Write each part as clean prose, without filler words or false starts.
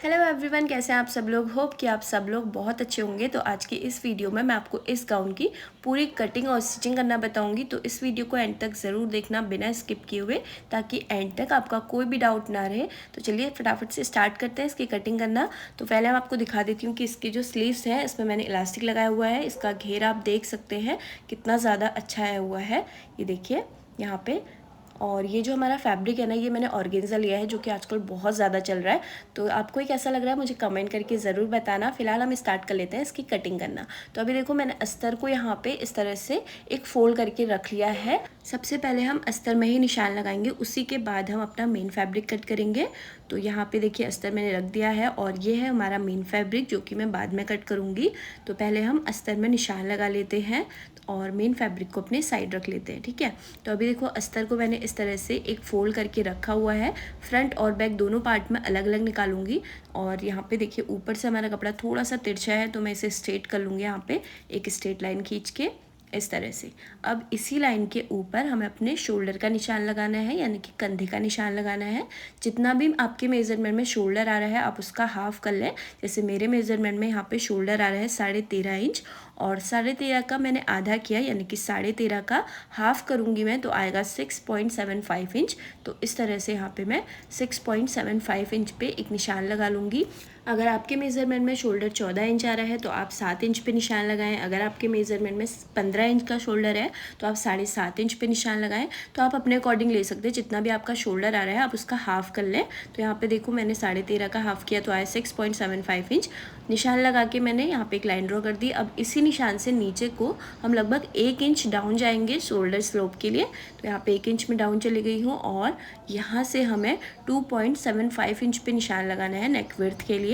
Hello everyone, कैसे हैं आप सब लोग। होप कि आप सब लोग बहुत अच्छे होंगे। तो आज की इस वीडियो में मैं आपको इस गाउन की पूरी कटिंग और स्टिचिंग करना बताऊंगी। तो इस वीडियो को एंड तक ज़रूर देखना बिना स्किप किए हुए, ताकि एंड तक आपका कोई भी डाउट ना रहे। तो चलिए फटाफट से स्टार्ट करते हैं इसकी कटिंग करना। तो पहले मैं आपको दिखा देती हूँ कि इसकी जो स्लीव्स है इसमें मैंने इलास्टिक लगाया हुआ है। इसका घेर आप देख सकते हैं कितना ज़्यादा अच्छा आया हुआ है, ये देखिए यहाँ पे। और ये जो हमारा फैब्रिक है ना, ये मैंने ऑर्गेन्जा लिया है, जो कि आजकल बहुत ज़्यादा चल रहा है। तो आपको ये कैसा लग रहा है मुझे कमेंट करके ज़रूर बताना। फिलहाल हम स्टार्ट कर लेते हैं इसकी कटिंग करना। तो अभी देखो, मैंने अस्तर को यहाँ पे इस तरह से एक फोल्ड करके रख लिया है। सबसे पहले हम अस्तर में ही निशान लगाएंगे, उसी के बाद हम अपना मेन फैब्रिक कट करेंगे। तो यहाँ पे देखिए अस्तर मैंने रख दिया है, और ये है हमारा मेन फैब्रिक जो कि मैं बाद में कट करूँगी। तो पहले हम अस्तर में निशान लगा लेते हैं और मेन फैब्रिक को अपने साइड रख लेते हैं, ठीक है। तो अभी देखो, अस्तर को मैंने इस तरह से एक फोल्ड करके रखा हुआ है। फ्रंट और बैक दोनों पार्ट में अलग अलग निकालूंगी। और यहाँ पे देखिए, ऊपर से हमारा कपड़ा थोड़ा सा तिरछा है, तो मैं इसे स्ट्रेट कर लूँगी। यहाँ पे एक स्ट्रेट लाइन खींच के इस तरह से। अब इसी लाइन के ऊपर हमें अपने शोल्डर का निशान लगाना है, यानी कि कंधे का निशान लगाना है। जितना भी आपके मेजरमेंट में शोल्डर आ रहा है आप उसका हाफ कर लें। जैसे मेरे मेजरमेंट में यहाँ पे शोल्डर आ रहा है 13.5 इंच, और 13.5 का मैंने आधा किया, यानी कि 13.5 का हाफ करूँगी मैं, तो आएगा 6.75 इंच। तो इस तरह से यहाँ पे मैं 6.75 इंच पे एक निशान लगा लूँगी। अगर आपके मेज़रमेंट में शोल्डर 14 इंच आ रहा है तो आप 7 इंच पे निशान लगाएं। अगर आपके मेज़रमेंट में 15 इंच का शोल्डर है तो आप 7.5 इंच पे निशान लगाएं। तो आप अपने अकॉर्डिंग ले सकते हैं, जितना भी आपका शोल्डर आ रहा है आप उसका हाफ कर लें। तो यहाँ पे देखो, मैंने 13.5 का हाफ किया तो आया 6.75 इंच। निशान लगा के मैंने यहाँ पे एक लाइन ड्रॉ कर दी। अब इसी निशान से नीचे को हम लगभग 1 इंच डाउन जाएंगे शोल्डर स्लोप के लिए। तो यहाँ पे 1 इंच में डाउन चली गई हूँ, और यहाँ से हमें 2.75 इंच पे निशान लगाना है नेक विड्थ के लिए।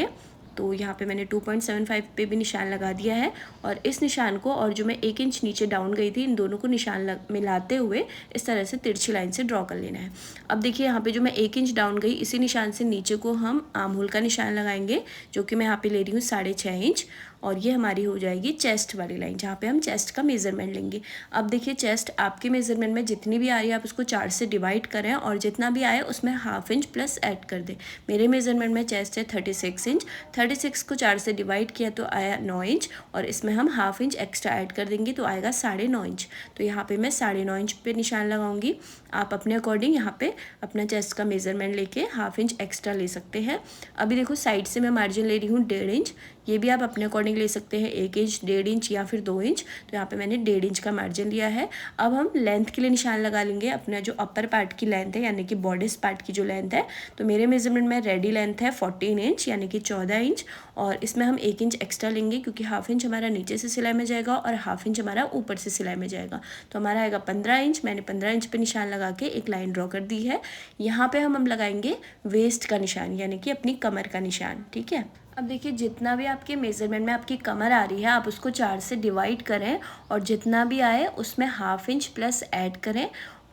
तो यहाँ पे मैंने 2.75 पे भी निशान लगा दिया है। और इस निशान को, और जो मैं 1 इंच नीचे डाउन गई थी, इन दोनों को निशान मिलाते हुए इस तरह से तिरछी लाइन से ड्रॉ कर लेना है। अब देखिए, यहाँ पे जो मैं 1 इंच डाउन गई, इसी निशान से नीचे को हम आर्म होल का निशान लगाएंगे, जो कि मैं यहाँ पे ले रही हूँ 6.5 इंच। और ये हमारी हो जाएगी चेस्ट वाली लाइन, जहाँ पे हम चेस्ट का मेजरमेंट लेंगे। अब देखिए, चेस्ट आपके मेजरमेंट में जितनी भी आ रही है आप उसको 4 से डिवाइड करें, और जितना भी आए उसमें हाफ इंच प्लस ऐड कर दें। मेरे मेजरमेंट में चेस्ट है 36 इंच, 36 को 4 से डिवाइड किया तो आया 9 इंच, और इसमें हम हाफ इंच एक्स्ट्रा ऐड कर देंगे तो आएगा 9.5 इंच। तो यहाँ पे मैं 9.5 इंच पे निशान लगाऊंगी। आप अपने अकॉर्डिंग यहाँ पे अपना चेस्ट का मेजरमेंट लेके हाफ इंच एक्स्ट्रा ले सकते हैं। अभी देखो, साइड से मैं मार्जिन ले रही हूँ 1.5 इंच। ये भी आप अपने अकॉर्डिंग ले सकते हैं, 1 इंच, 1.5 इंच या फिर 2 इंच। तो यहाँ पे मैंने 1.5 इंच का मार्जिन लिया है। अब हम लेंथ के लिए निशान लगा लेंगे। अपना जो अपर पार्ट की लेंथ है, यानी कि बॉडीज पार्ट की जो लेंथ है, तो मेरे मेजरमेंट में रेडी लेंथ है 14 इंच, यानी कि 14 इंच। और इसमें हम 1 इंच एक्स्ट्रा लेंगे, क्योंकि हाफ इंच हमारा नीचे से सिलाई में जाएगा और हाफ इंच हमारा ऊपर से सिलाई में जाएगा। तो हमारा आएगा 15 इंच। मैंने 15 इंच पे निशान लगा के एक लाइन ड्रॉ कर दी है। यहाँ पे हम लगाएंगे वेस्ट का निशान, यानी कि अपनी कमर का निशान, ठीक है। अब देखिए, जितना भी आपके मेज़रमेंट में आपकी कमर आ रही है आप उसको 4 से डिवाइड करें, और जितना भी आए उसमें हाफ इंच प्लस ऐड करें।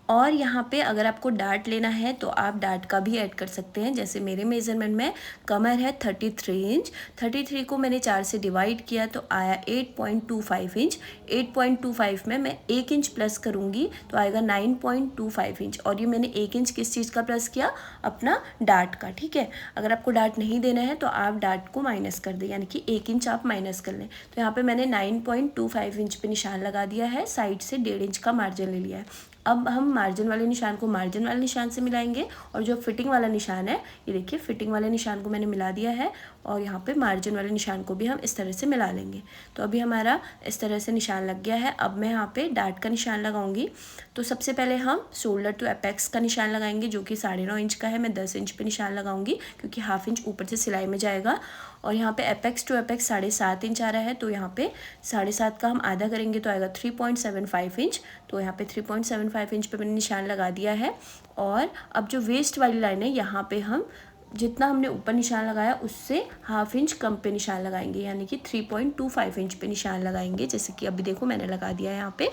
और यहाँ पे अगर आपको डार्ट लेना है तो आप डार्ट का भी ऐड कर सकते हैं। जैसे मेरे मेज़रमेंट में कमर है 33 इंच, 33 को मैंने 4 से डिवाइड किया तो आया 8.25 इंच। 8.25 में मैं 1 इंच प्लस करूँगी तो आएगा 9.25 इंच। और ये मैंने 1 इंच किस चीज़ का प्लस किया, अपना डार्ट का, ठीक है। अगर आपको डार्ट नहीं देना है तो आप डार्ट को माइनस कर दें, यानी कि 1 इंच आप माइनस कर लें। तो यहाँ पे मैंने 9.25 इंच पे निशान लगा दिया है। साइड से 1.5 इंच का मार्जिन ले लिया है। अब हम मार्जिन वाले निशान को मार्जिन वाले निशान से मिलाएंगे, और जो फिटिंग वाला निशान है, ये देखिए फिटिंग वाले निशान को मैंने मिला दिया है, और यहाँ पे मार्जिन वाले निशान को भी हम इस तरह से मिला लेंगे। तो अभी हमारा इस तरह से निशान लग गया है। अब मैं यहाँ पे डार्ट का निशान लगाऊंगी। तो सबसे पहले हम शोल्डर टू एपेक्स का निशान लगाएंगे, जो कि 9.5 इंच का है। मैं 10 इंच पे निशान लगाऊंगी, क्योंकि हाफ इंच ऊपर से सिलाई में जाएगा। और यहाँ पे एपेक्स टू एपेक्स 7.5 इंच आ रहा है, तो यहाँ पे 7.5 का हम आधा करेंगे तो आएगा 3.75 इंच। तो यहाँ पे 3.75 इंच पे मैंने निशान लगा दिया है। और अब जो वेस्ट वाली लाइन है, यहाँ पे हम जितना हमने ऊपर निशान लगाया उससे हाफ इंच कम पे निशान लगाएंगे, यानी कि 3.25 इंच पे निशान लगाएंगे। जैसे कि अभी देखो, मैंने लगा दिया है यहाँ पे।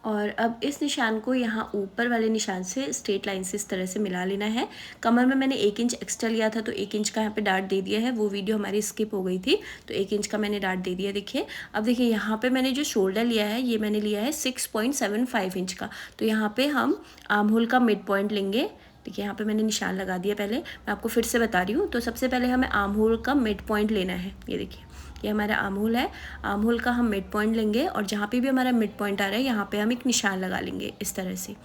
और अब इस निशान को यहाँ ऊपर वाले निशान से स्ट्रेट लाइन से इस तरह से मिला लेना है। कमर में मैंने 1 इंच एक्स्ट्रा लिया था, तो 1 इंच का यहाँ पे डार्ट दे दिया है। वो वीडियो हमारी स्किप हो गई थी, तो 1 इंच का मैंने डार्ट दे दिया। देखिए, अब देखिए यहाँ पे मैंने जो शोल्डर लिया है, ये मैंने लिया है 6.75 इंच का। तो यहाँ पे हम आर्म होल का मिड पॉइंट लेंगे, देखिए यहाँ पे मैंने निशान लगा दिया। पहले मैं आपको फिर से बता रही हूँ। तो सबसे पहले हमें आर्म होल का मिड पॉइंट लेना है। ये देखिए ये हमारा आर्म होल है। आर्म होल का हम मिड पॉइंट लेंगे और जहाँ पे भी हमारा मिड पॉइंट आ रहा है यहाँ पे हम एक निशान लगा लेंगे इस तरह से।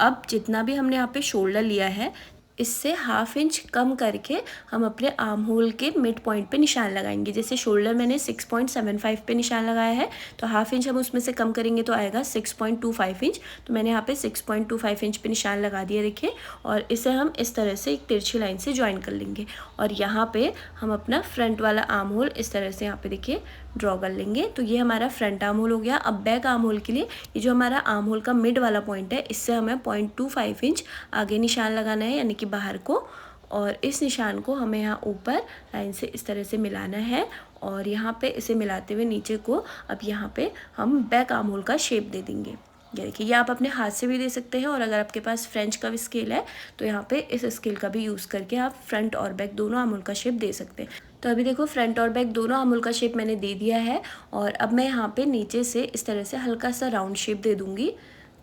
अब जितना भी हमने यहाँ पे शोल्डर लिया है इससे 1/2 इंच कम करके हम अपने आर्म होल के मिड पॉइंट पे निशान लगाएंगे। जैसे शोल्डर मैंने 6.75 पे निशान लगाया है, तो 1/2 इंच हम उसमें से कम करेंगे तो आएगा 6.25 इंच। तो मैंने यहाँ पे 6.25 इंच पे निशान लगा दिया देखिए। और इसे हम इस तरह से एक तिरछी लाइन से ज्वाइन कर लेंगे और यहाँ पे हम अपना फ्रंट वाला आर्म होल इस तरह से यहाँ पे देखिए ड्रॉ कर लेंगे। तो ये हमारा फ्रंट आर्म होल हो गया। अब बैक आर्म होल के लिए ये जो हमारा आर्म होल का मिड वाला पॉइंट है इससे हमें 0.25 इंच आगे निशान लगाना है, यानी कि बाहर को। और इस निशान को हमें यहाँ ऊपर लाइन से इस तरह से मिलाना है और यहाँ पे इसे मिलाते हुए नीचे को अब यहाँ पे हम बैक आर्म होल का शेप दे देंगे। ये देखिए ये आप अपने हाथ से भी दे सकते हैं और अगर आपके पास फ्रेंच का भी स्केल है तो यहाँ पे इस स्केल का भी यूज़ करके आप फ्रंट और बैक दोनों आर्म होल का शेप दे सकते हैं। तो अभी देखो फ्रंट और बैक दोनों आर्म होल का शेप मैंने दे दिया है और अब मैं यहाँ पे नीचे से इस तरह से हल्का सा राउंड शेप दे दूँगी।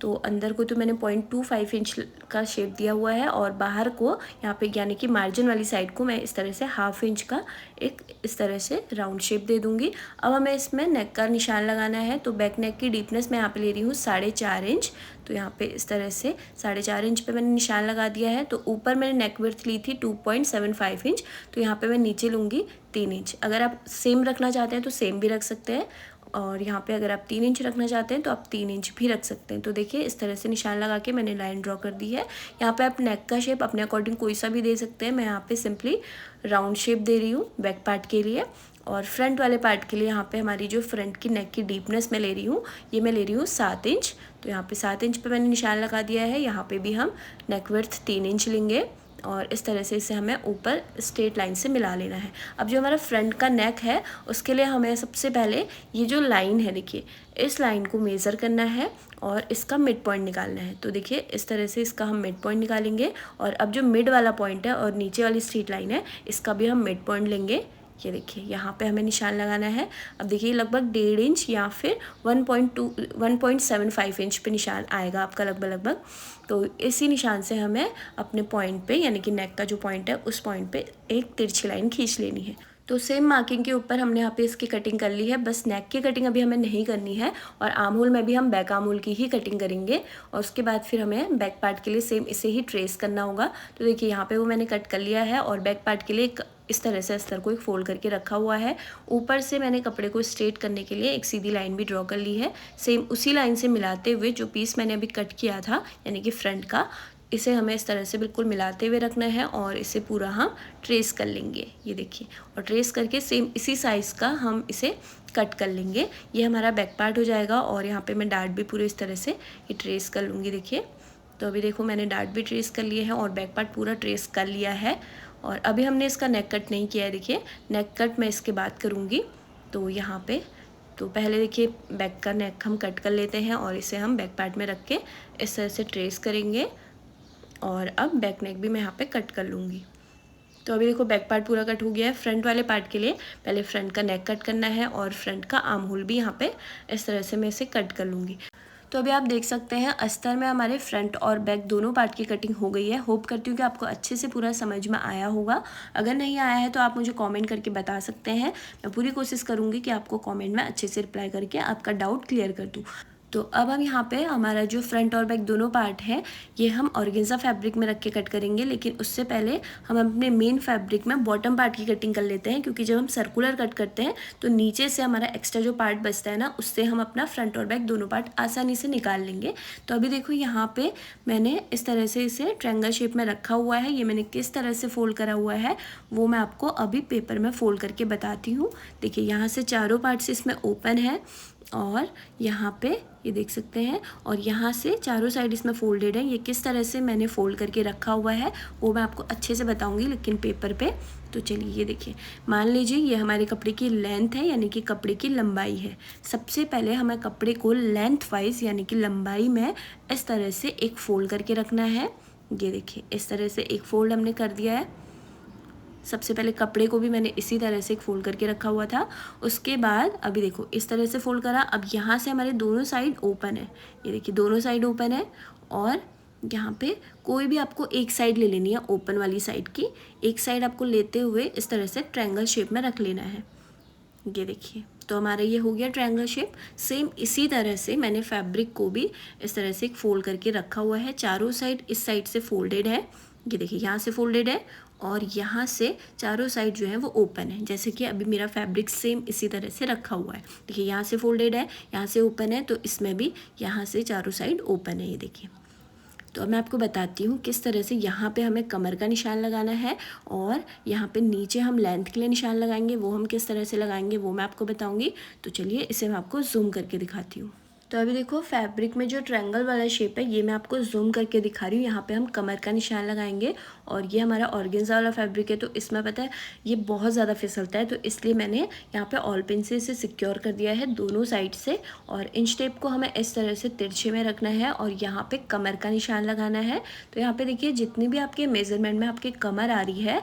तो अंदर को तो मैंने 0.25 इंच का शेप दिया हुआ है और बाहर को यहाँ पे यानी कि मार्जिन वाली साइड को मैं इस तरह से 1/2 इंच का एक इस तरह से राउंड शेप दे दूँगी। अब हमें इसमें नेक का निशान लगाना है। तो बैक नेक की डीपनेस मैं यहाँ पे ले रही हूँ 4.5 इंच। तो यहाँ पे इस तरह से 4.5 इंच पे मैंने निशान लगा दिया है। तो ऊपर मैंने नेक विड्थ ली थी 2.75 इंच, तो यहाँ पे मैं नीचे लूँगी 3 इंच। अगर आप सेम रखना चाहते हैं तो सेम भी रख सकते हैं और यहाँ पे अगर आप 3 इंच रखना चाहते हैं तो आप 3 इंच भी रख सकते हैं। तो देखिए इस तरह से निशान लगा के मैंने लाइन ड्रॉ कर दी है। यहाँ पे आप नेक का शेप अपने अकॉर्डिंग कोई सा भी दे सकते हैं। मैं यहाँ पे सिंपली राउंड शेप दे रही हूँ बैक पार्ट के लिए। और फ्रंट वाले पार्ट के लिए यहाँ पे हमारी जो फ्रंट की नेक की डीपनेस मैं ले रही हूँ ये मैं ले रही हूँ 7 इंच। तो यहाँ पे 7 इंच पे मैंने निशान लगा दिया है। यहाँ पे भी हम नेक विड्थ 3 इंच लेंगे और इस तरह से इसे हमें ऊपर स्ट्रेट लाइन से मिला लेना है। अब जो हमारा फ्रंट का नेक है उसके लिए हमें सबसे पहले ये जो लाइन है देखिए इस लाइन को मेज़र करना है और इसका मिड पॉइंट निकालना है। तो देखिए इस तरह से इसका हम मिड पॉइंट निकालेंगे और अब जो मिड वाला पॉइंट है और नीचे वाली स्ट्रेट लाइन है इसका भी हम मिड पॉइंट लेंगे। ये देखिए यहाँ पे हमें निशान लगाना है। अब देखिए लगभग 1.5 इंच या फिर 1.75 इंच पे निशान आएगा आपका लगभग। तो इसी निशान से हमें अपने पॉइंट पे यानी कि नेक का जो पॉइंट है उस पॉइंट पे एक तिरछी लाइन खींच लेनी है। तो सेम मार्किंग के ऊपर हमने यहाँ पे इसकी कटिंग कर ली है। बस नेक की कटिंग अभी हमें नहीं करनी है और आर्म होल में भी हम बैक आर्म होल की ही कटिंग करेंगे और उसके बाद फिर हमें बैक पार्ट के लिए सेम इसे ही ट्रेस करना होगा। तो देखिए यहाँ पे वो मैंने कट कर लिया है और बैक पार्ट के लिए इस तरह से अस्तर को एक फोल्ड करके रखा हुआ है। ऊपर से मैंने कपड़े को स्ट्रेट करने के लिए एक सीधी लाइन भी ड्रॉ कर ली है। सेम उसी लाइन से मिलाते हुए जो पीस मैंने अभी कट किया था यानी कि फ्रंट का, इसे हमें इस तरह से बिल्कुल मिलाते हुए रखना है और इसे पूरा हम ट्रेस कर लेंगे। ये देखिए और ट्रेस करके सेम इसी साइज़ का हम इसे कट कर लेंगे। ये हमारा बैक पार्ट हो जाएगा और यहाँ पे मैं डार्ट भी पूरे इस तरह से ये ट्रेस कर लूँगी। देखिए तो अभी देखो मैंने डार्ट भी ट्रेस कर लिए हैं और बैक पार्ट पूरा ट्रेस कर लिया है। और अभी हमने इसका नेक कट नहीं किया है। देखिए नेक कट मैं इसके बाद करूँगी। तो यहाँ पे तो पहले देखिए बैक का नेक हम कट कर लेते हैं और इसे हम बैक पार्ट में रख के इस तरह से ट्रेस करेंगे और अब बैक नेक भी मैं यहाँ पे कट कर लूँगी। तो अभी देखो बैक पार्ट पूरा कट हो गया है। फ्रंट वाले पार्ट के लिए पहले फ्रंट का नेक कट करना है और फ्रंट का आर्म होल भी यहाँ पे इस तरह से मैं इसे कट कर लूँगी। तो अभी आप देख सकते हैं अस्तर में हमारे फ्रंट और बैक दोनों पार्ट की कटिंग हो गई है। होप करती हूँ कि आपको अच्छे से पूरा समझ में आया होगा। अगर नहीं आया है तो आप मुझे कमेंट करके बता सकते हैं। मैं पूरी कोशिश करूँगी कि आपको कमेंट में अच्छे से रिप्लाई करके आपका डाउट क्लियर कर दूँ। तो अब हम यहाँ पे हमारा जो फ्रंट और बैक दोनों पार्ट है ये हम ऑर्गेन्जा फैब्रिक में रख के कट करेंगे, लेकिन उससे पहले हम अपने मेन फैब्रिक में बॉटम पार्ट की कटिंग कर लेते हैं, क्योंकि जब हम सर्कुलर कट करते हैं तो नीचे से हमारा एक्स्ट्रा जो पार्ट बचता है ना उससे हम अपना फ्रंट और बैक दोनों पार्ट आसानी से निकाल लेंगे। तो अभी देखो यहाँ पे मैंने इस तरह से इसे ट्रायंगल शेप में रखा हुआ है। ये मैंने किस तरह से फोल्ड करा हुआ है वो मैं आपको अभी पेपर में फोल्ड करके बताती हूँ। देखिए यहाँ से चारों पार्ट्स इसमें ओपन है और यहाँ पे ये देख सकते हैं और यहाँ से चारों साइड इसमें फोल्डेड है। ये किस तरह से मैंने फोल्ड करके रखा हुआ है वो मैं आपको अच्छे से बताऊंगी लेकिन पेपर पे। तो चलिए ये देखिए, मान लीजिए ये हमारे कपड़े की लेंथ है यानी कि कपड़े की लंबाई है। सबसे पहले हमें कपड़े को लेंथ वाइज यानी कि लंबाई में इस तरह से एक फोल्ड करके रखना है। ये देखिए इस तरह से एक फोल्ड हमने कर दिया है। सबसे पहले कपड़े को भी मैंने इसी तरह से एक फोल्ड करके रखा हुआ था। उसके बाद अभी देखो इस तरह से फोल्ड करा। अब यहाँ से हमारे दोनों साइड ओपन है। ये देखिए दोनों साइड ओपन है और यहाँ पे कोई भी आपको एक साइड ले लेनी है, ओपन वाली साइड की एक साइड आपको लेते हुए इस तरह से ट्रायंगल शेप में रख लेना है। ये देखिए, तो हमारा ये हो गया ट्रायंगल शेप। सेम इसी तरह से मैंने फैब्रिक को भी इस तरह से एक फोल्ड करके रखा हुआ है। चारों साइड इस साइड से फोल्डेड है, ये देखिए यहाँ से फोल्डेड है और यहाँ से चारों साइड जो है वो ओपन है। जैसे कि अभी मेरा फैब्रिक सेम इसी तरह से रखा हुआ है। देखिए यहाँ से फोल्डेड है, यहाँ से ओपन है, तो इसमें भी यहाँ से चारों साइड ओपन है। ये देखिए, तो अब मैं आपको बताती हूँ किस तरह से यहाँ पे हमें कमर का निशान लगाना है और यहाँ पे नीचे हम लेंथ के लिए निशान लगाएंगे। वो हम किस तरह से लगाएंगे वो मैं आपको बताऊँगी। तो चलिए इसे मैं आपको जूम करके दिखाती हूँ। तो अभी देखो, फैब्रिक में जो ट्रायंगल वाला शेप है ये मैं आपको जूम करके दिखा रही हूँ। यहाँ पे हम कमर का निशान लगाएंगे और ये हमारा ऑर्गेन्जा वाला फैब्रिक है, तो इसमें पता है ये बहुत ज़्यादा फिसलता है, तो इसलिए मैंने यहाँ पे ऑल पिन से इसे सिक्योर कर दिया है दोनों साइड से। और इंच टेप को हमें इस तरह से तिरछे में रखना है और यहाँ पे कमर का निशान लगाना है। तो यहाँ पे देखिए, जितनी भी आपके मेज़रमेंट में आपकी कमर आ रही है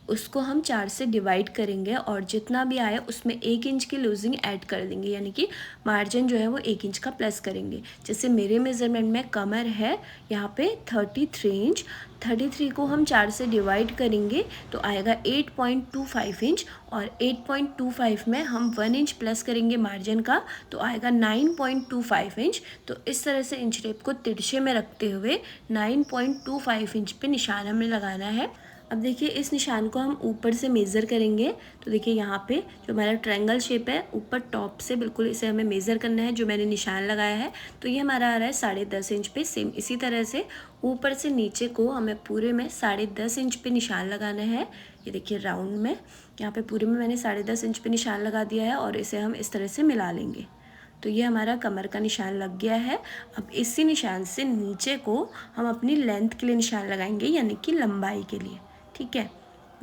उसको हम 4 से डिवाइड करेंगे और जितना भी आए उसमें 1 इंच की लूजिंग ऐड कर देंगे, यानी कि मार्जिन जो है वो 1 इंच का प्लस करेंगे। जैसे मेरे मेज़रमेंट में कमर है यहाँ पे 33 इंच, 33 को हम 4 से डिवाइड करेंगे तो आएगा 8.25 इंच और 8.25 में हम 1 इंच प्लस करेंगे मार्जिन का तो आएगा 9.25 इंच। तो इस तरह से इंच टेप को तिरछे में रखते हुए 9.25 इंच पे निशान हमें लगाना है। अब देखिए, इस निशान को हम ऊपर से मेज़र करेंगे। तो देखिए यहाँ पे जो हमारा ट्रायंगल शेप है ऊपर टॉप से बिल्कुल इसे हमें मेज़र करना है, जो मैंने निशान लगाया है। तो ये हमारा आ रहा है 10.5 इंच पे। सेम इसी तरह से ऊपर से नीचे को हमें पूरे में 10.5 इंच पे निशान लगाना है। ये देखिए राउंड में यहाँ पे पूरे में मैंने 10.5 इंच पे निशान लगा दिया है और इसे हम इस तरह से मिला लेंगे। तो ये हमारा कमर का निशान लग गया है। अब इसी निशान से नीचे को हम अपनी लेंथ के लिए निशान लगाएंगे, यानी कि लंबाई के लिए। ठीक है,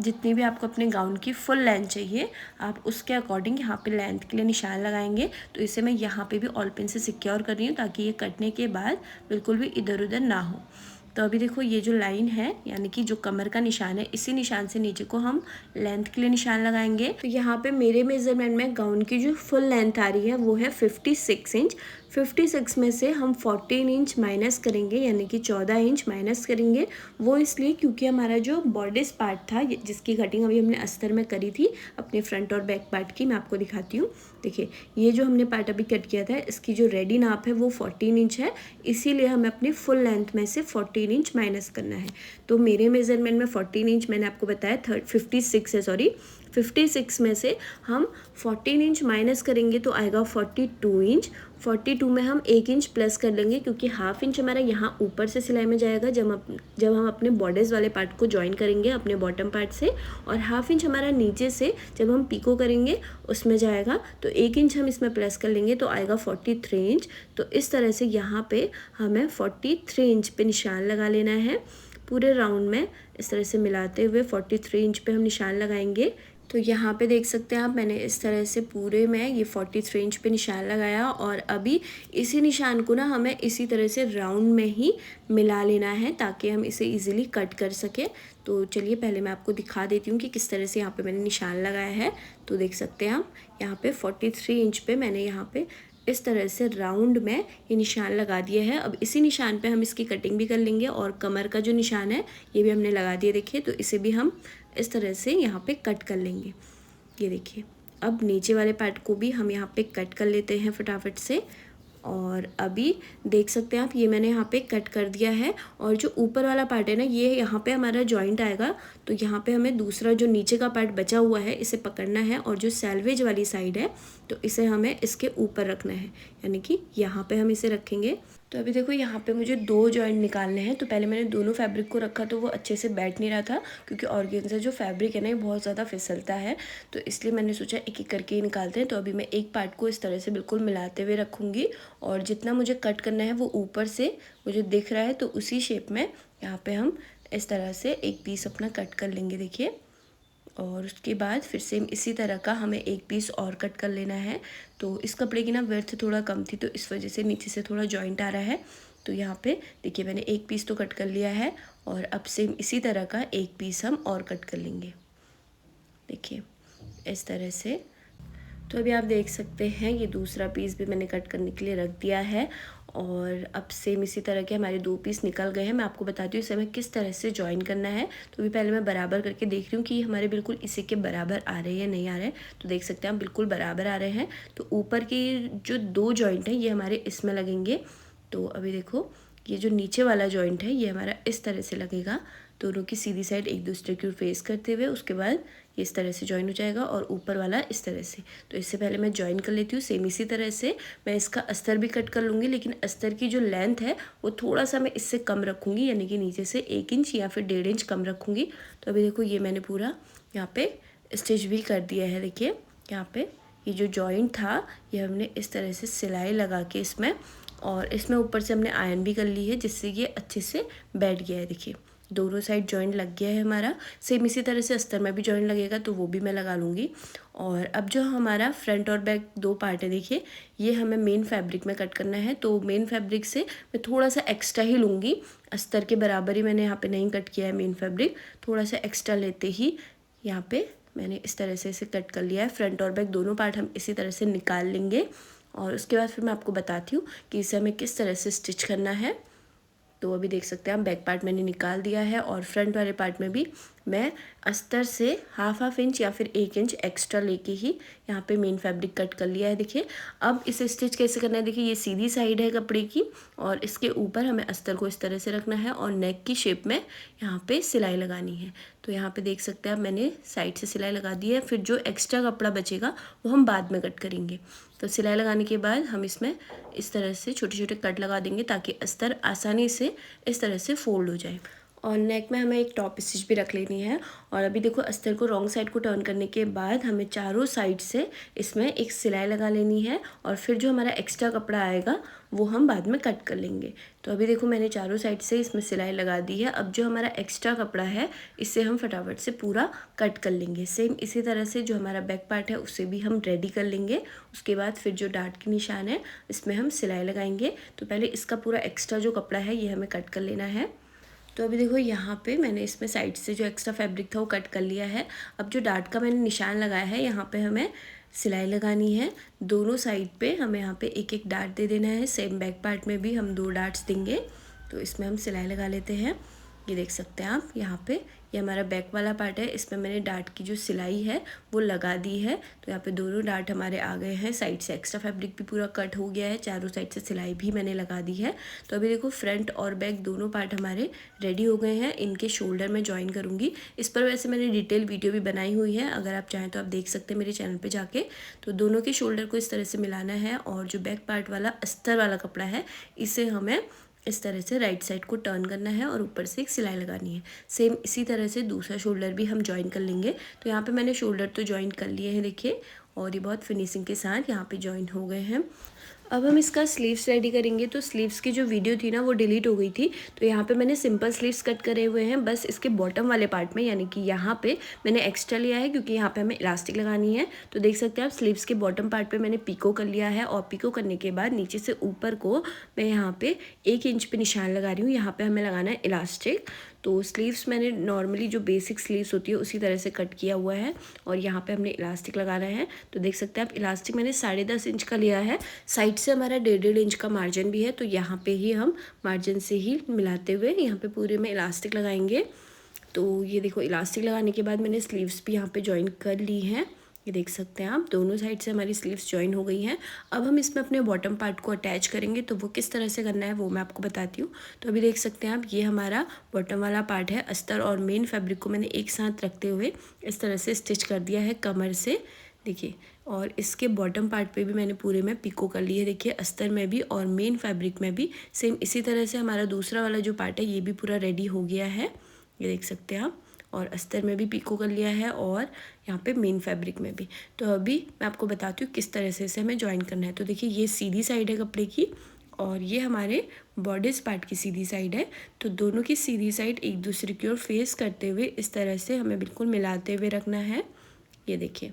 जितनी भी आपको अपने गाउन की फुल लेंथ चाहिए आप उसके अकॉर्डिंग यहाँ पे लेंथ के लिए निशान लगाएंगे। तो इसे मैं यहाँ पे भी ऑल पिन से सिक्योर कर रही हूँ ताकि ये कटने के बाद बिल्कुल भी इधर उधर ना हो। तो अभी देखो, ये जो लाइन है यानी कि जो कमर का निशान है, इसी निशान से नीचे को हम लेंथ के लिए निशान लगाएंगे। तो यहाँ पे मेरे मेज़रमेंट में गाउन की जो फुल लेंथ आ रही है वो है 56 इंच। 56 में से हम 14 इंच माइनस करेंगे, यानी कि 14 इंच माइनस करेंगे। वो इसलिए क्योंकि हमारा जो बॉडीज पार्ट था जिसकी कटिंग अभी हमने अस्तर में करी थी अपने फ्रंट और बैक पार्ट की, मैं आपको दिखाती हूँ। देखिए, ये जो हमने पार्ट अभी कट किया था इसकी जो रेडी नाप है वो 14 इंच है, इसीलिए हमें अपनी फुल लेंथ में से 14 इंच माइनस करना है। तो मेरे मेज़रमेंट में 14 इंच मैंने आपको बताया 56 है, सॉरी 56 में से हम 14 इंच माइनस करेंगे तो आएगा 42 इंच। 42 में हम 1 इंच प्लस कर लेंगे क्योंकि हाफ इंच हमारा यहाँ ऊपर से सिलाई में जाएगा जब हम अपने बॉर्डर्स वाले पार्ट को ज्वाइन करेंगे अपने बॉटम पार्ट से, और हाफ इंच हमारा नीचे से जब हम पीको करेंगे उसमें जाएगा। तो 1 इंच हम इसमें प्लस कर लेंगे तो आएगा 43 इंच। तो इस तरह से यहाँ पे हमें 43 इंच पे निशान लगा लेना है। पूरे राउंड में इस तरह से मिलाते हुए 43 इंच पे हम निशान लगाएंगे। तो यहाँ पे देख सकते हैं आप, मैंने इस तरह से पूरे में ये 43 इंच पे निशान लगाया और अभी इसी निशान को ना हमें इसी तरह से राउंड में ही मिला लेना है ताकि हम इसे इजीली कट कर सकें। तो चलिए पहले मैं आपको दिखा देती हूँ कि किस तरह से यहाँ पे मैंने निशान लगाया है। तो देख सकते हैं आप, यहाँ पे 43 इंच पे मैंने यहाँ पे इस तरह से राउंड में ये निशान लगा दिया है। अब इसी निशान पे हम इसकी कटिंग भी कर लेंगे और कमर का जो निशान है ये भी हमने लगा दिया। देखिए, तो इसे भी हम इस तरह से यहाँ पे कट कर लेंगे। ये देखिए, अब नीचे वाले पार्ट को भी हम यहाँ पे कट कर लेते हैं फटाफट से। और अभी देख सकते हैं आप, ये मैंने यहाँ पे कट कर दिया है और जो ऊपर वाला पार्ट है ना ये यहाँ पे हमारा जॉइंट आएगा। तो यहाँ पे हमें दूसरा जो नीचे का पार्ट बचा हुआ है इसे पकड़ना है और जो सैल्वेज वाली साइड है तो इसे हमें इसके ऊपर रखना है, यानी कि यहाँ पे हम इसे रखेंगे। तो अभी देखो, यहाँ पे मुझे 2 जॉइंट निकालने हैं। तो पहले मैंने दोनों फैब्रिक को रखा तो वो अच्छे से बैठ नहीं रहा था क्योंकि ऑर्गेन्जा जो फैब्रिक है ना ये बहुत ज़्यादा फिसलता है, तो इसलिए मैंने सोचा एक एक करके ही निकालते हैं। तो अभी मैं एक पार्ट को इस तरह से बिल्कुल मिलाते हुए रखूँगी और जितना मुझे कट करना है वो ऊपर से मुझे दिख रहा है तो उसी शेप में यहाँ पर हम इस तरह से एक पीस अपना कट कर लेंगे। देखिए, और उसके बाद फिर सेम इसी तरह का हमें एक पीस और कट कर लेना है। तो इस कपड़े की ना वर्थ थोड़ा कम थी तो इस वजह से नीचे से थोड़ा जॉइंट आ रहा है। तो यहाँ पे देखिए, मैंने एक पीस तो कट कर लिया है और अब सेम इसी तरह का एक पीस हम और कट कर लेंगे। देखिए इस तरह से। तो अभी आप देख सकते हैं ये दूसरा पीस भी मैंने कट करने के लिए रख दिया है और अब सेम इसी तरह के हमारे 2 पीस निकल गए हैं। मैं आपको बताती हूँ इसे हमें किस तरह से जॉइन करना है। तो भी पहले मैं बराबर करके देख रही हूँ कि ये हमारे बिल्कुल इसी के बराबर आ रहे हैं या नहीं आ रहे हैं। तो देख सकते हैं हम बिल्कुल बराबर आ रहे हैं। तो ऊपर की जो 2 जॉइंट हैं ये हमारे इसमें लगेंगे। तो अभी देखो ये जो नीचे वाला जॉइंट है ये हमारा इस तरह से लगेगा, दोनों की सीधी साइड एक दूसरे की ओर फेस करते हुए। उसके बाद ये इस तरह से जॉइन हो जाएगा और ऊपर वाला इस तरह से। तो इससे पहले मैं जॉइन कर लेती हूँ। सेम इसी तरह से मैं इसका अस्तर भी कट कर लूँगी, लेकिन अस्तर की जो लेंथ है वो थोड़ा सा मैं इससे कम रखूँगी, यानी कि नीचे से 1 इंच या फिर 1.5 इंच कम रखूँगी। तो अभी देखो ये मैंने पूरा यहाँ पे स्टिच भी कर दिया है। देखिए यहाँ पे ये जो जॉइंट था ये हमने इस तरह से सिलाई लगा के इसमें, और इसमें ऊपर से हमने आयरन भी कर ली है, जिससे ये अच्छे से बैठ गया है। देखिए दोनों साइड जॉइंट लग गया है हमारा। सेम इसी तरह से अस्तर में भी जॉइंट लगेगा तो वो भी मैं लगा लूँगी। और अब जो हमारा फ्रंट और बैक 2 पार्ट है, देखिए ये हमें मेन फैब्रिक में कट करना है। तो मेन फैब्रिक से मैं थोड़ा सा एक्स्ट्रा ही लूँगी, अस्तर के बराबर ही मैंने यहाँ पे नहीं कट किया है मेन फैब्रिक। थोड़ा सा एक्स्ट्रा लेते ही यहाँ पे मैंने इस तरह से इसे कट कर लिया है। फ्रंट और बैक दोनों पार्ट हम इसी तरह से निकाल लेंगे और उसके बाद फिर मैं आपको बताती हूँ कि इसे हमें किस तरह से स्टिच करना है। तो अभी देख सकते हैं हम बैक पार्ट मैंने निकाल दिया है और फ्रंट वाले पार्ट में भी मैं अस्तर से हाफ इंच या फिर 1 इंच एक्स्ट्रा लेके ही यहाँ पे मेन फैब्रिक कट कर लिया है। देखिए अब इसे स्टिच कैसे करना है। देखिए ये सीधी साइड है कपड़े की और इसके ऊपर हमें अस्तर को इस तरह से रखना है और नेक की शेप में यहाँ पे सिलाई लगानी है। तो यहाँ पे देख सकते हैं मैंने साइड से सिलाई लगा दी है। फिर जो एक्स्ट्रा कपड़ा बचेगा वो हम बाद में कट करेंगे। तो सिलाई लगाने के बाद हम इसमें इस तरह से छोटे छोटे कट लगा देंगे ताकि अस्तर आसानी से इस तरह से फोल्ड हो जाए। और नेक में हमें एक टॉप स्टिच भी रख लेनी है। और अभी देखो अस्तर को रॉन्ग साइड को टर्न करने के बाद हमें चारों साइड से इसमें एक सिलाई लगा लेनी है और फिर जो हमारा एक्स्ट्रा कपड़ा आएगा वो हम बाद में कट कर लेंगे। तो अभी देखो मैंने चारों साइड से इसमें सिलाई लगा दी है। अब जो हमारा एक्स्ट्रा कपड़ा है इसे हम फटाफट से पूरा कट कर लेंगे। सेम इसी तरह से जो हमारा बैक पार्ट है उसे भी हम रेडी कर लेंगे। उसके बाद फिर जो डार्ट की निशान है इसमें हम सिलाई लगाएंगे। तो पहले इसका पूरा एक्स्ट्रा जो कपड़ा है ये हमें कट कर लेना है। तो अभी देखो यहाँ पे मैंने इसमें साइड से जो एक्स्ट्रा फैब्रिक था वो कट कर लिया है। अब जो डार्ट का मैंने निशान लगाया है यहाँ पे हमें सिलाई लगानी है। दोनों साइड पे हमें यहाँ पे एक एक डार्ट दे देना है। सेम बैक पार्ट में भी हम 2 डार्ट्स देंगे। तो इसमें हम सिलाई लगा लेते हैं। ये देख सकते हैं आप यहाँ पे ये हमारा बैक वाला पार्ट है, इसमें मैंने डार्ट की जो सिलाई है वो लगा दी है। तो यहाँ पे दोनों डार्ट हमारे आ गए हैं। साइड से एक्स्ट्रा फैब्रिक भी पूरा कट हो गया है, चारों साइड से सिलाई भी मैंने लगा दी है। तो अभी देखो फ्रंट और बैक दोनों पार्ट हमारे रेडी हो गए हैं। इनके शोल्डर में ज्वाइन करूँगी। इस पर वैसे मैंने डिटेल वीडियो भी बनाई हुई है, अगर आप चाहें तो आप देख सकते हैं मेरे चैनल पर जाके। तो दोनों के शोल्डर को इस तरह से मिलाना है और जो बैक पार्ट वाला अस्तर वाला कपड़ा है इसे हमें इस तरह से राइट साइड को टर्न करना है और ऊपर से एक सिलाई लगानी है। सेम इसी तरह से दूसरा शोल्डर भी हम ज्वाइन कर लेंगे। तो यहाँ पे मैंने शोल्डर तो ज्वाइन कर लिए हैं देखिए, और ये बहुत फिनिशिंग के साथ यहाँ पे ज्वाइन हो गए हैं। अब हम इसका स्लीव्स रेडी करेंगे। तो स्लीव्स की जो वीडियो थी ना वो डिलीट हो गई थी, तो यहाँ पे मैंने सिंपल स्लीव्स कट करे हुए हैं। बस इसके बॉटम वाले पार्ट में यानी कि यहाँ पे मैंने एक्स्ट्रा लिया है क्योंकि यहाँ पे हमें इलास्टिक लगानी है। तो देख सकते हैं आप स्लीव्स के बॉटम पार्ट पे मैंने पिको कर लिया है और पिको करने के बाद नीचे से ऊपर को मैं यहाँ पे 1 इंच पे निशान लगा रही हूँ। यहाँ पे हमें लगाना है इलास्टिक। तो स्लीव्स मैंने नॉर्मली जो बेसिक स्लीव्स होती है उसी तरह से कट किया हुआ है और यहाँ पे हमने इलास्टिक लगाना है। तो देख सकते हैं आप इलास्टिक मैंने 10.5 इंच का लिया है। साइड से हमारा 1.5 इंच का मार्जिन भी है, तो यहाँ पे ही हम मार्जिन से ही मिलाते हुए यहाँ पे पूरे में इलास्टिक लगाएंगे। तो ये देखो इलास्टिक लगाने के बाद मैंने स्लीव्स भी यहाँ पे ज्वाइन कर ली हैं। ये देख सकते हैं आप दोनों साइड से हमारी स्लीव्स ज्वाइन हो गई हैं। अब हम इसमें अपने बॉटम पार्ट को अटैच करेंगे, तो वो किस तरह से करना है वो मैं आपको बताती हूँ। तो अभी देख सकते हैं आप ये हमारा बॉटम वाला पार्ट है। अस्तर और मेन फैब्रिक को मैंने एक साथ रखते हुए इस तरह से स्टिच कर दिया है कमर से, देखिए। और इसके बॉटम पार्ट पे भी मैंने पूरे में पिको कर ली है, देखिए अस्तर में भी और मेन फैब्रिक में भी। सेम इसी तरह से हमारा दूसरा वाला जो पार्ट है ये भी पूरा रेडी हो गया है, ये देख सकते हैं आप। और अस्तर में भी पिको कर लिया है और यहाँ पे मेन फैब्रिक में भी। तो अभी मैं आपको बताती हूँ किस तरह से इसे हमें ज्वाइन करना है। तो देखिए ये सीधी साइड है कपड़े की और ये हमारे बॉडीज पार्ट की सीधी साइड है। तो दोनों की सीधी साइड एक दूसरे की ओर फेस करते हुए इस तरह से हमें बिल्कुल मिलाते हुए रखना है। ये देखिए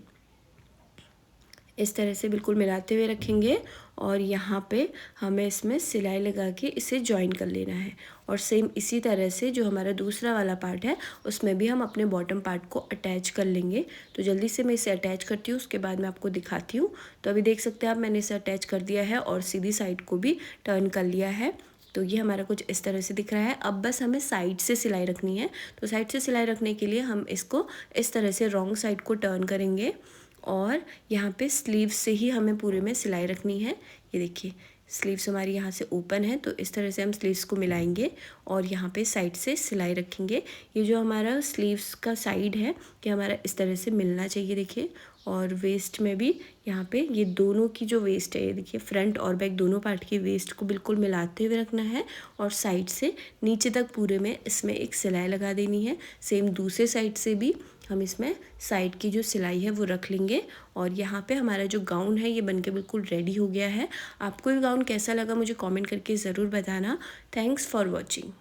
इस तरह से बिल्कुल मिलाते हुए रखेंगे और यहाँ पे हमें इसमें सिलाई लगा के इसे जॉइन कर लेना है। और सेम इसी तरह से जो हमारा दूसरा वाला पार्ट है उसमें भी हम अपने बॉटम पार्ट को अटैच कर लेंगे। तो जल्दी से मैं इसे अटैच करती हूँ, उसके बाद मैं आपको दिखाती हूँ। तो अभी देख सकते हैं आप, मैंने इसे अटैच कर दिया है और सीधी साइड को भी टर्न कर लिया है। तो ये हमारा कुछ इस तरह से दिख रहा है। अब बस हमें साइड से सिलाई रखनी है। तो साइड से सिलाई रखने के लिए हम इसको इस तरह से रॉन्ग साइड को टर्न करेंगे और यहाँ पे स्लीव से ही हमें पूरे में सिलाई रखनी है। ये देखिए स्लीव्स हमारी यहाँ से ओपन है, तो इस तरह से हम स्लीव्स को मिलाएंगे और यहाँ पे साइड से सिलाई रखेंगे। ये जो हमारा स्लीव्स का साइड है कि हमारा इस तरह से मिलना चाहिए, देखिए। और वेस्ट में भी यहाँ पे ये दोनों की जो वेस्ट है, ये देखिए फ्रंट और बैक दोनों पार्ट की वेस्ट को बिल्कुल मिलाते हुए रखना है और साइड से नीचे तक पूरे में इसमें एक सिलाई लगा देनी है। सेम दूसरे साइड से भी हम इसमें साइड की जो सिलाई है वो रख लेंगे। और यहाँ पे हमारा जो गाउन है ये बनके बिल्कुल रेडी हो गया है। आपको ये गाउन कैसा लगा मुझे कमेंट करके ज़रूर बताना। Thanks for watching.